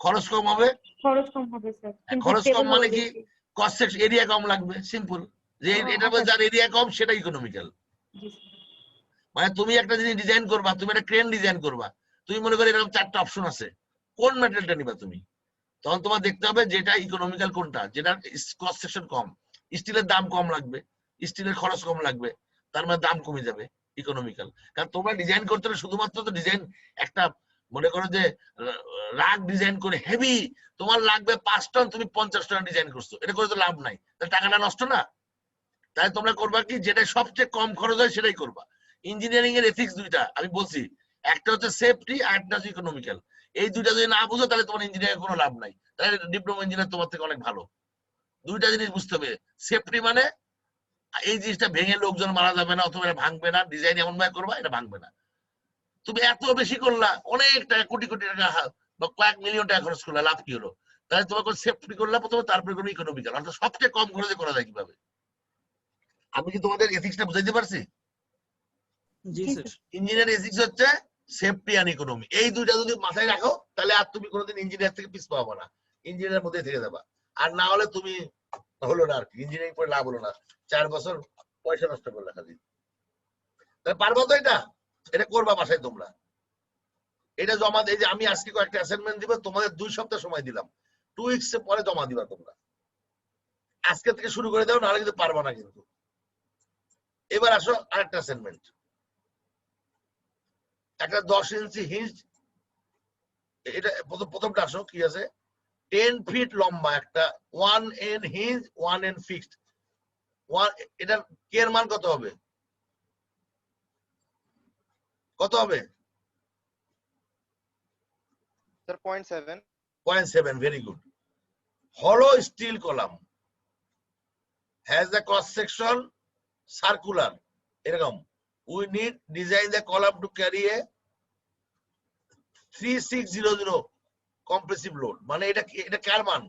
[SPEAKER 1] খরচ কম হবে।
[SPEAKER 3] খরচ কম হবে স্যার, কিন্তু
[SPEAKER 1] খরচ কম
[SPEAKER 3] স্টেবল
[SPEAKER 1] মানে
[SPEAKER 3] হবে
[SPEAKER 1] কি?
[SPEAKER 3] বেশি।
[SPEAKER 1] কস্ট সেকশন এরিয়া কম লাগবে, সিম্পল। যে এটার মধ্যে
[SPEAKER 3] আচ্ছা
[SPEAKER 1] যার এরিয়া কম সেটা ইকোনমিক্যাল।
[SPEAKER 3] জি স্যার।
[SPEAKER 1] মানে তুমি একটা জিনিস ডিজাইন করবা, তুমি একটা ক্রেন ডিজাইন করবা, তুমি মনে করো এরকম 4টা অপশন আছে, কোন ম্যাটেরিয়ালটা নিবা তুমি? তখন তোমার দেখতে হবে যেটা ইকোনমিক্যাল কোনটা, যেটা কস্ট সেকশন কম, স্টিলের দাম কম লাগবে, স্টিলের খরচ কম লাগবে, তার মানে দাম কমে যাবে, ইকোনমিক্যাল। কারণ তোমরা ডিজাইন করতে হলে শুধুমাত্র তো ডিজাইন একটা, মনে করো যে রাগ ডিজাইন করে হেভি তোমার লাগবে 5 টন, তুমি 50 টন ডিজাইন করছো, এটা করে তো লাভ নাই, তাহলে টাকাটা নষ্ট না? তাই তোমরা করবা কি, যেটা সবচেয়ে কম খরচ হয় সেটাই করবা। ইঞ্জিনিয়ারিং এর এথিক্স দুইটা আমি বলছি, একটা হচ্ছে সেফটি আর একটা হচ্ছে ইকোনমিক্যাল। এই দুইটা যদি না বুঝো তাহলে তোমার ইঞ্জিনিয়ারিং কোনো লাভ নাই, তাহলে ডিপ্লোমা ইঞ্জিনিয়ার তোমার থেকে অনেক ভালো। দুইটা জিনিস বুঝতে হবে, সেফটি মানে এই জিনিসটা ভেঙে লোকজন মারা যাবে না, অথবা এটা ভাঙবে না, ডিজাইন এমন ভাবে করবা এটা ভাঙবে না। তুমি এত বেশি করলা, অনেক টাকা, কোটি কোটি টাকা বা কয়েক মিলিয়ন টাকা খরচ করলা, লাভ কি হলো? তাহলে তোমাকে সেফটি করলা প্রথমে, তারপরে কোনো ইকোনমিক্যাল, অর্থাৎ সবচেয়ে কম খরচে করা যায় কিভাবে। আমি কি তোমাদের এথিক্সটা বুঝাইতে পারছি?
[SPEAKER 5] জি
[SPEAKER 3] জি,
[SPEAKER 5] স্যার।
[SPEAKER 3] স্যার।
[SPEAKER 1] ইঞ্জিনিয়ার এথিক্স হচ্ছে সেফটি এন্ড ইকোনমি, এই দুইটা যদি মাথায় রাখো তাহলে আর তুমি কোনোদিন ইঞ্জিনিয়ার থেকে পিছ পাবো না, ইঞ্জিনিয়ার মধ্যে থেকে যাবা। আর না হলে তুমি হলো না আর কি, ইঞ্জিনিয়ারিং পড়ে লাভ হলো না, 4 বছর পয়সা নষ্ট করলে খালি। তাহলে পারবো তো এটা? এটা করবা বাসায় তোমরা, এটা জমা এই যে আমি আজকে কয়েকটা অ্যাসাইনমেন্ট দিব, তোমাদের 2 সপ্তাহ সময় দিলাম, 2 উইকস পরে জমা দিবা তোমরা। আজকে থেকে শুরু করে দাও, নাহলে কিন্তু পারবা না কিন্তু। এবার আসো আরেকটা অ্যাসাইনমেন্ট, একটা 10 ইঞ্চি হিঞ্জ, এটা প্রথমটা আসো কি আছে, 10 ফিট লম্বা একটা 1 এন্ড হিঞ্জ 1 এন্ড ফিক্সড, এটা কে এর মান কত হবে? কত হবে?
[SPEAKER 2] Sir 0.7।
[SPEAKER 1] 0.7, very good. hollow steel column has the cross section circular, এরকম we need design the column to carry a 3600 compressive load, মানে এটা কার মান?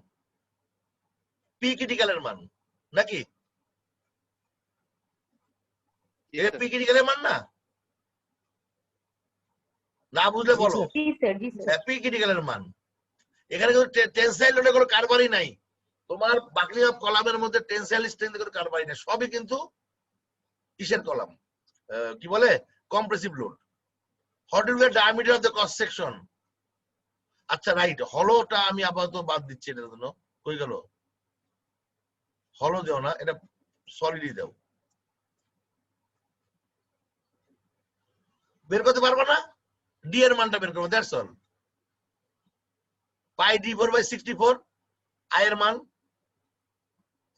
[SPEAKER 1] পি ক্রিটিক্যাল এর মান নাকি? এটা পি ক্রিটিক্যাল এর মান না? না বুঝলে
[SPEAKER 5] জি
[SPEAKER 1] বলো।
[SPEAKER 5] স্যার।
[SPEAKER 3] জি স্যার, জি স্যার।
[SPEAKER 1] পি ক্রিটিক্যাল এর মান, এখানে কিন্তু টেনসাইল লোডে কোনো কারবারই নাই, তোমার বাকলি অফ কলামের মধ্যে টেনসাইল স্ট্রেংথ কোনো কারবারই নাই, সবই কিন্তু কিসের কলাম, কি বলে, compressive load. What will be the diameter of the cross section? আচ্ছা রাইট, হলোটা আমি আপাতত বাদ দিচ্ছি, এটার জন্য কই গেল, হলো দাও না, এটা সলিডই দাও। বের করতে পারবো না, ডি এর মানটা বের করবো, that's all. Pi d4/64 I এর মান,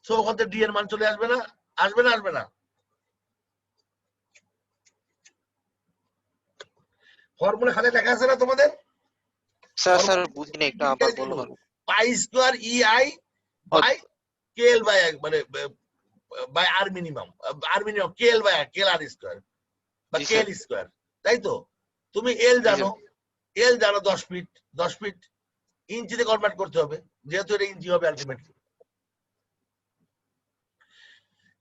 [SPEAKER 1] সো ওখান থেকে ডি এর মান চলে আসবে না, আসবে না, আসবে না। ফর্মুলা খাতে লেখা আছে না তোমাদের?
[SPEAKER 2] স্যার বুঝিনি, একটু আবার বলুন।
[SPEAKER 1] Pi square EI by KL by মানে by R minimum, KL by KL R square বা
[SPEAKER 2] জি,
[SPEAKER 1] KL
[SPEAKER 2] স্যার।
[SPEAKER 1] স্কয়ার, তাই তো? তুমি এল জানো, 10 ফিট, 10 ফিট ইঞ্চিতে কনভার্ট করতে হবে, যেহেতু এটা ইঞ্চি হবে আলটিমেটলি।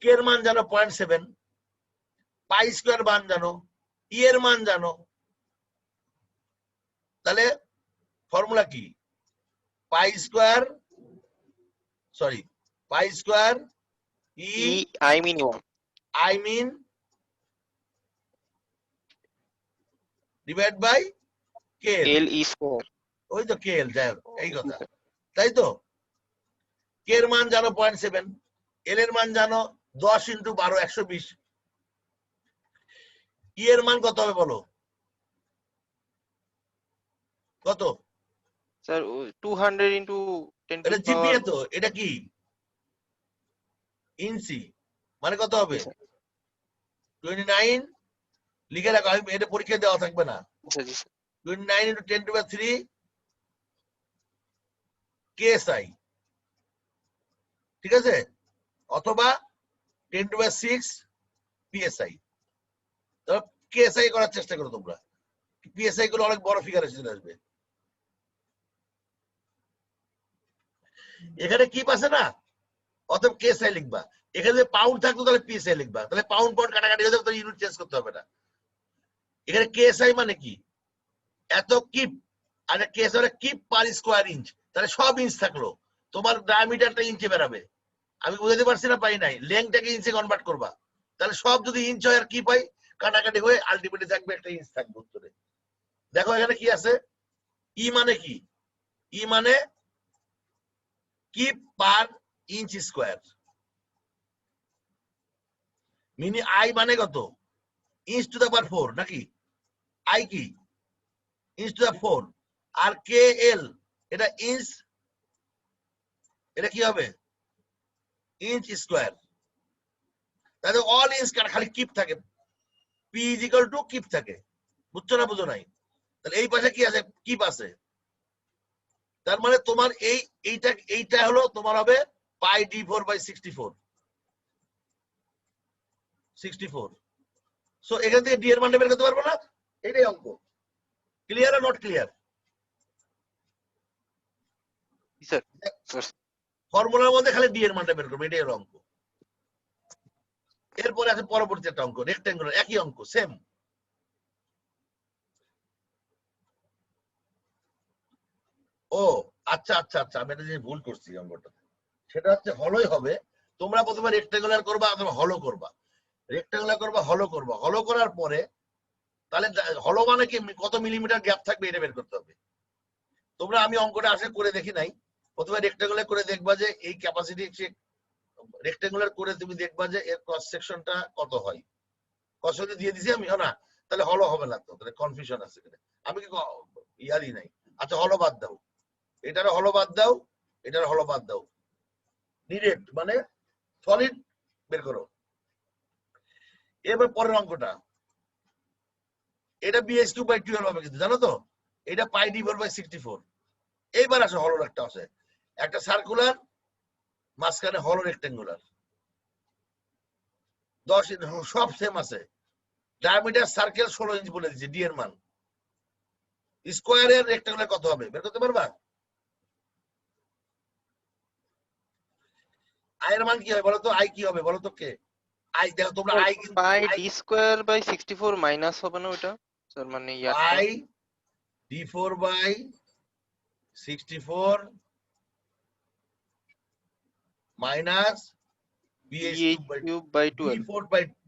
[SPEAKER 1] কে এর মান জানো 0.7, পাই স্কয়ার মান জানো, ই এর মান জানো, তাহলে ফর্মুলা কি? Pi square, sorry, pi square E
[SPEAKER 2] I minimum
[SPEAKER 1] I min divide by KL,
[SPEAKER 2] L E square.
[SPEAKER 1] ওই তো KL, যাই হোক এই কথা, তাই তো? কে এর মান জানো 0.7, এল এর মান জানো 10 × 12 120, ই এর মান কত হবে বলো, কত?
[SPEAKER 2] স্যার 200 × 10
[SPEAKER 1] এটা
[SPEAKER 2] to the
[SPEAKER 1] জিপিএ
[SPEAKER 2] power।
[SPEAKER 1] তো, এটা কি ইঞ্চি, মানে কত হবে? 29, লিখে রাখো, আমি এটা পরীক্ষা দেওয়া থাকবে না।
[SPEAKER 2] জি স্যার।
[SPEAKER 1] 29 × 10⁻³ KSI, ঠিক আছে, অথবা 10⁻6 PSI। তো KSI করার চেষ্টা করো তোমরা, PSI গুলো অনেক বড় ফিগার চলে আসবে। এখানে কি আছে না, অতএব KSI লিখবা। এখানে যদি পাউন্ড থাকতো তাহলে PSI লিখবা, তাহলে পাউন্ড পাউন্ড কাটাকাটি হয়ে যাবে, তো ইউনিট চেঞ্জ করতে হবে না। এখানে KSI মানে কি, এত কিপ, আর KSI মানে কিপ পার স্কয়ার ইঞ্চ, তাহলে সব ইঞ্চ থাকলো, তোমার ডায়ামিটারটা ইঞ্চে বেরাবে। আমি বুঝাতে পারছি না? পাই নাই, লেংথটাকে ইঞ্চে কনভার্ট করবা, তাহলে সব যদি ইঞ্চ হয় আর কি পাই, কাটাকাটি হয়ে আলটিমেটলি থাকবে একটা ইঞ্চ থাকবে উত্তরে। দেখো এখানে কি আছে, ই মানে কি, ই মানে keep per inch square, mini I মানে কত, ইঞ্চ টু দা পাওয়ার 4 নাকি, আই কি ইঞ্চ টু দা 4, আর KL এটা ইঞ্চ, এটা কি হবে ইঞ্চ স্কয়ার, তাহলে অল ইঞ্চ খালি কিপ থাকে, P = কিপ থাকে, বুঝছো না বুঝো নাই? তাহলে এই পাশে কি আছে, কিপ আছে, তার মানে তোমার এইটা হলো তোমার হবে পাই d4/64, 64। সো এখান থেকে ডি এর মানটা বের করতে পারবো না, এটাই অঙ্ক। ক্লিয়ার আর নট ক্লিয়ার?
[SPEAKER 2] স্যার
[SPEAKER 1] ফর্মুলার মধ্যে খালি ডি এর মানটা বের করবে, এটাই হলো অঙ্ক। এরপরে আছে পরবর্তী একটা অঙ্ক, রেক্টেঙ্গুলার, একই অঙ্ক, সেম। ও আচ্ছা আচ্ছা আচ্ছা, আমি একটা জিনিস ভুল করছি অঙ্কটাতে। সেটা হচ্ছে হলোই হবে। তোমরা প্রথমে রেক্টেঙ্গুলার করবা অথবা হলো করবা, রেক্টেঙ্গুলার করবা, হলো করবা, হলো করার পরে তাহলে হলো মানে কি কত মিলিমিটার গ্যাপ থাকবে এটা বের করতে হবে। তোমরা, আমি অঙ্কটা আসলে করে দেখি নাই, প্রথমে রেক্টেঙ্গুলার করে দেখবা যে এই ক্যাপাসিটি, রেক্টেঙ্গুলার করে তুমি দেখবা যে এর ক্রস সেকশনটা কত হয়। ক্রস সেকশন দিয়ে দিছি আমি, না তাহলে হলো হবে না, তো তাহলে কনফিউশন আছে। আমি কি ইয়ারই নাই। আচ্ছা হলো বাদ দাও, এটার হলো বাদ দাও, এটার হলো বাদ দাও, ডিরেক্ট মানে সলিড বের করো। এবার পরের অঙ্কটা, এটা BH2/12 হবে কিন্তু, জানো তো? এটা πd/64। এইবার আসে হলো একটা আছে, একটা সার্কুলার, মাঝখানে হলো রেক্টেঙ্গুলার, 10 সব সেম আছে। ডায়ামিটার সার্কেল 16 ইঞ্চি বলে দিচ্ছে, ডি এর মান। স্কোয়ারের রেক্টেঙ্গুলার কত হবে বের করতে পারবা? আই এর মান কি হবে বলো তো? আই কি হবে বলো তো? K I? দেখো তোমরা I
[SPEAKER 2] pi D square by 64 minus হবে না ওটা স্যার, মানে ইয়ারটা
[SPEAKER 1] pi d4/64 minus
[SPEAKER 2] cube by 12।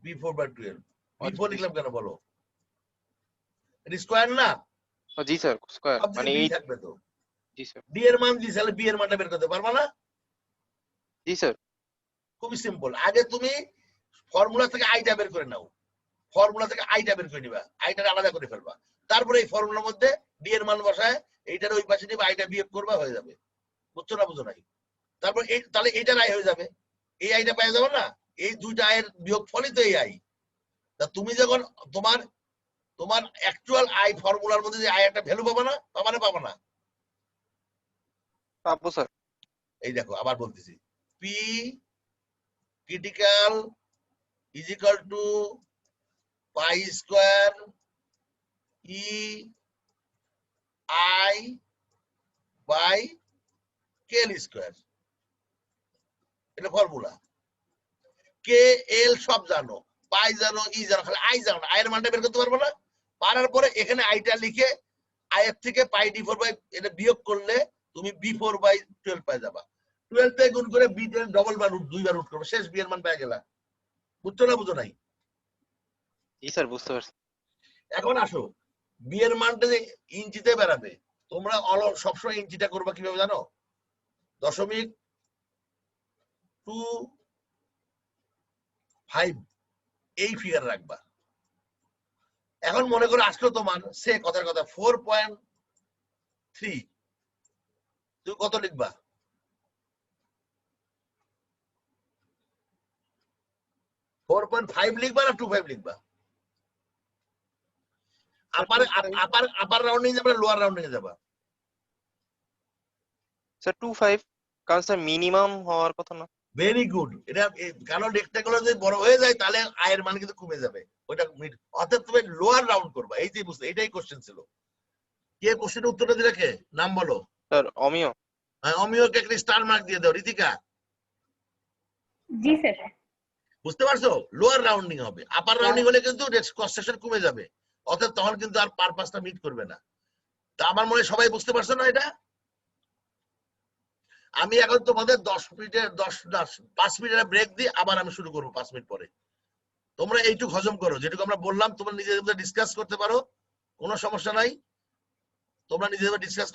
[SPEAKER 1] b4/12। b4 লিখলাম কেন বলো? এটা স্কোয়ার না?
[SPEAKER 2] জি স্যার, স্কোয়ার
[SPEAKER 1] সব
[SPEAKER 2] মানে
[SPEAKER 1] দিকে
[SPEAKER 2] 8।
[SPEAKER 1] b থাকবে তো।
[SPEAKER 2] জি স্যার।
[SPEAKER 1] ডি এর মান দিছি, তাহলে বি এর মানটা বের করতে পারবা না?
[SPEAKER 2] জি স্যার।
[SPEAKER 1] খুবই সিম্পল। আগে তুমি ফর্মুলা থেকে আইটা বের করে নাও, ফর্মুলা থেকে আইটা বের করে নিবা, আইটা আলাদা করে ফেলবা, তারপরে এই ফর্মুলার মধ্যে ডি এর মান বসায় এইটার ওই পাশে নিবা, আইটা বিয়োগ করবা, হয়ে যাবে। বুঝছো না বুঝো নাই? তারপর এই তাহলে এইটার আই হয়ে যাবে, এই আইটা পেয়ে যাবে না? এই দুইটা আয়ের বিয়োগ ফলই তো এই আই। তা তুমি যখন তোমার তোমার অ্যাকচুয়াল আই ফর্মুলার মধ্যে যে আই একটা ভ্যালু পাবা না, পাবা না? পাবা না?
[SPEAKER 2] পাবো স্যার।
[SPEAKER 1] এই দেখো আবার বলতেছি, P critical is equal to pi square E I by KL square. এটা ফর্মুলা। কে এল সব জানো, পাই জানো, ই জানো, খালি আই জানো না। আই এর মানটা বের করতে পারবো না? পারার পরে এখানে আইটা লিখে আই এর থেকে পাই d4/, এটা বিয়োগ করলে তুমি b4/12 পাই যাবা। 12 তে গুণ করে b10 ডবল বার রুট, দুইবার রুট করবে, শেষ বি এর মান পেয়ে গেলা। বুঝছো না বুঝো নাই?
[SPEAKER 2] জি স্যার, বুঝতে পারছি।
[SPEAKER 1] এখন আসো, বি এর মানটা যে ইঞ্চিতে বেরাবে, তোমরা সবসময় ইঞ্চিটা করবা কিভাবে জানো? 0.25 এই ফিগার রাখবা। এখন মনে করো আসলো তোমার সে কথার কথা 4.3, তুমি কত লিখবা? 4.5 লিখবা না 2.5 লিখবা? আপার রাউন্ডিং যাবে, লোয়ার রাউন্ডিং যাবা?
[SPEAKER 2] স্যার 25, কারণ স্যার মিনিমাম হওয়ার কথা না।
[SPEAKER 1] Very good. এটা কারণ রেক্টাঙ্গুলার যদি বড় হয়ে যায় তাহলে আয়ের মান কিন্তু কমে যাবে, ওটা অর্থাৎ তুমি লোয়ার রাউন্ড করবা। এই যে বুঝতে, এটাই কোশ্চেন ছিল। কে কোশ্চেনের উত্তরটা দিলে? কে নাম বলো?
[SPEAKER 2] স্যার অমিয়।
[SPEAKER 1] হ্যাঁ, অমিয়কে একটা স্টার মার্ক দিয়ে দাও। ঋতিকা
[SPEAKER 3] জি স্যার।
[SPEAKER 1] বুঝতে পারছো? লোয়ার রাউন্ডিং হবে, আপার রাউন্ডিং হলে কিন্তু কস্ট সেকশন কমে যাবে, অর্থাৎ তখন কিন্তু আর পারপাসটা মিট করবে না। তা আমার মনে হয় সবাই বুঝতে পারছো না এটা? আমি এখন তোমাদের 5 মিনিটের ব্রেক দিই, আবার আমি শুরু করবো 5 মিনিট পরে। তোমরা এইটুকু হজম করো, যেটুকু আমরা বললাম তোমরা নিজেদের মধ্যে ডিসকাস করতে পারো, কোনো সমস্যা নাই, তোমরা নিজেদের ডিসকাস